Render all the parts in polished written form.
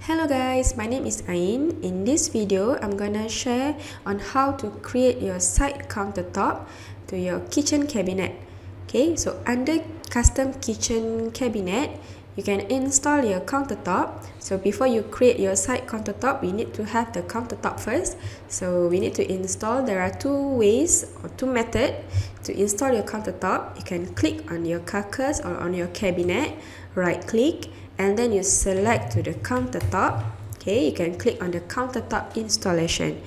Hello guys, my name is Ain. In this video, I'm gonna share on how to create your side countertop to your kitchen cabinet. Okay, so under custom kitchen cabinet, you can install your countertop. So before you create your side countertop, we need to have the countertop first. So we need to install. There are two ways or two methods to install your countertop. You can click on your carcass or on your cabinet, right click, and then you select to the countertop. Okay, you can click on the countertop installation,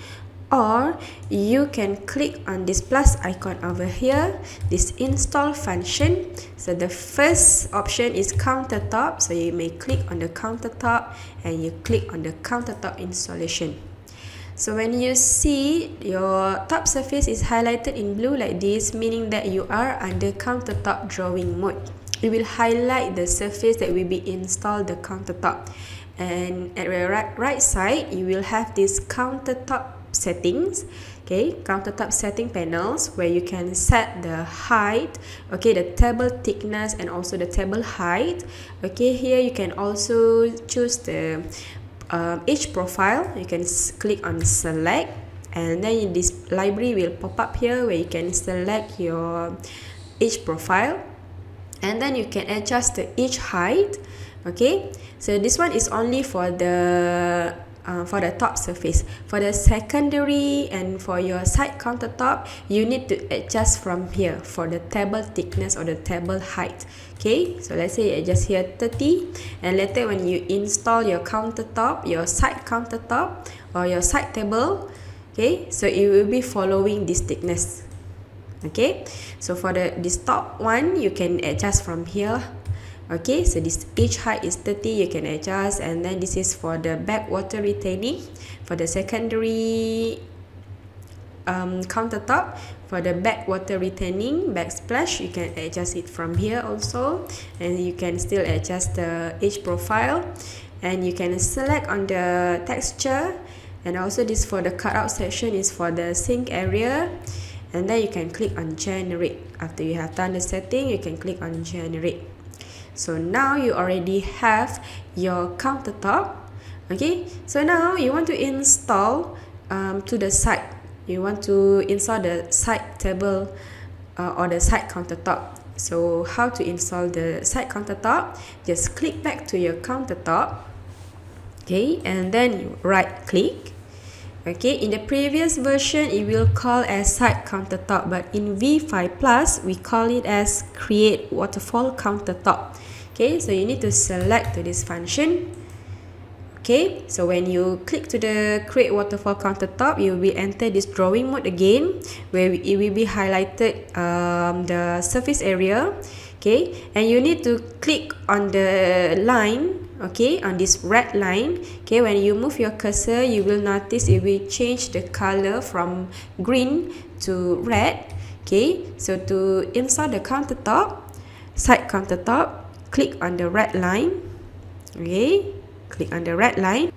or you can click on this plus icon over here, this install function. So the first option is countertop, so you may click on the countertop and you click on the countertop installation. So when you see your top surface is highlighted in blue like this, meaning that you are under countertop drawing mode. It will highlight the surface that will be installed the countertop, and at the right side you will have this countertop settings. Okay, countertop setting panels where you can set the height, okay, the table thickness and also the table height. Okay, here you can also choose the edge profile. You can click on select, and then this library will pop up here where you can select your edge profile, and then you can adjust the edge height. Okay, so this one is only for the top surface. For the secondary and for your side countertop, you need to adjust from here for the table thickness or the table height. Okay, so let's say you adjust here 30, and later when you install your countertop, your side countertop or your side table, okay, so it will be following this thickness. Okay, so for this top one, you can adjust from here. Okay, so this edge height is 30, you can adjust, and then this is for the back water retaining. For the secondary countertop, for the back water retaining backsplash, you can adjust it from here also, and you can still adjust the edge profile, and you can select on the texture, and also this for the cutout section is for the sink area. And then you can click on generate. After you have done the setting, you can click on generate. So now you already have your countertop. Okay, so now you want to install to the side. You want to install the side table or the side countertop. So how to install the side countertop? Just click back to your countertop. Okay, and then you right click. Okay, in the previous version, it will call as side countertop, but in V5 Plus, we call it as create waterfall countertop. Okay, so you need to select to this function. Okay, so when you click to the create waterfall countertop, you will enter this drawing mode again, where it will be highlighted the surface area. Okay, and you need to click on the line, okay, on this red line. Okay, when you move your cursor, you will notice it will change the color from green to red. Okay, so to install the countertop, side countertop, click on the red line. Okay, click on the red line.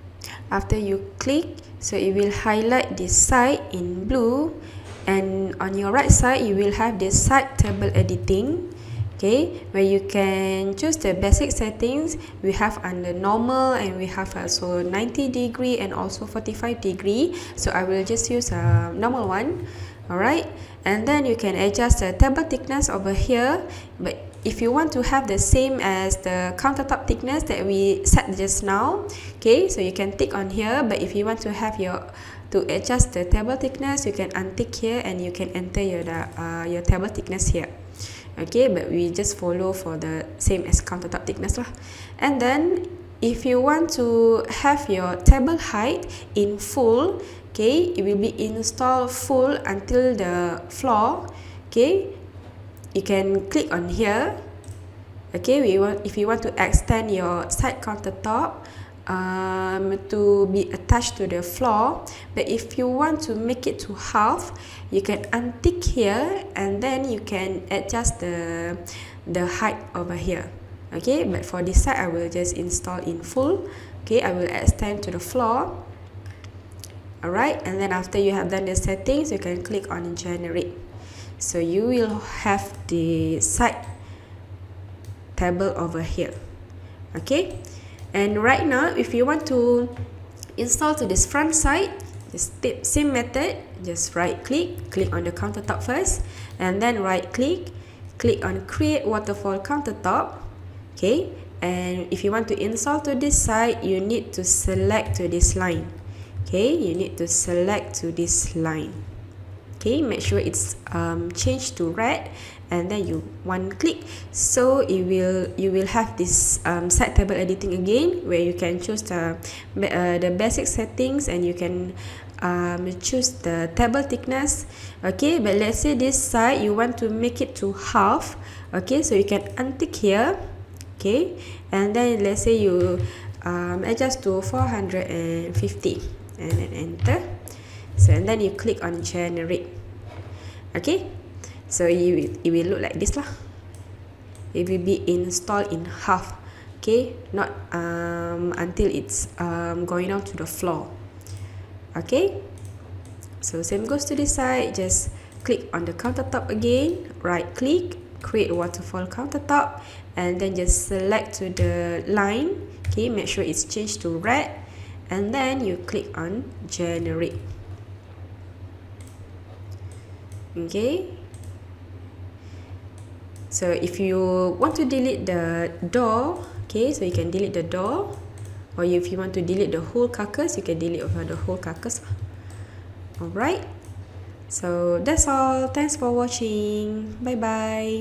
After you click, so it will highlight this side in blue, and on your right side you will have this side table editing. Okay, where you can choose the basic settings. We have under normal, and we have also 90 degree and also 45 degree. So I will just use a normal one. Alright, and then you can adjust the table thickness over here. But if you want to have the same as the countertop thickness that we set just now, okay, so you can tick on here. But if you want to have to adjust the table thickness, you can untick here and you can enter your table thickness here. Okay, but we just follow for the same as countertop thickness lah. And then if you want to have your table height in full, okay, it will be installed full until the floor. Okay, you can click on here. Okay, if you want to extend your side countertop to be attached to the floor, but if you want to make it to half, you can untick here, and then you can adjust the height over here. Okay, but for this side I will just install in full. Okay, I will extend to the floor. Alright, and then after you have done the settings, you can click on generate. So you will have the side table over here. Okay, And right now, if you want to install to this front side, just same method, just right click, click on the countertop first, and then right click, click on create waterfall countertop. Okay, and if you want to install to this side, you need to select to this line. Okay, you need to select to this line. Okay, make sure it's changed to red, and then you one click, so you will have this side table editing again, where you can choose the basic settings, and you can choose the table thickness. Okay, but let's say this side you want to make it to half. Okay, so you can untick here. Okay, and then let's say you adjust to 450, and then enter. So, and then you click on generate. Okay, so it will look like this lah. It will be installed in half. Okay, not until it's going down to the floor. Okay, so same goes to this side. Just click on the countertop again, right click, create waterfall countertop, and then just select to the line. Okay, make sure it's changed to red, and then you click on generate. Okay, so if you want to delete the door, okay, so you can delete the door, or if you want to delete the whole carcass, you can delete over the whole carcass. Alright, so that's all. Thanks for watching. Bye bye.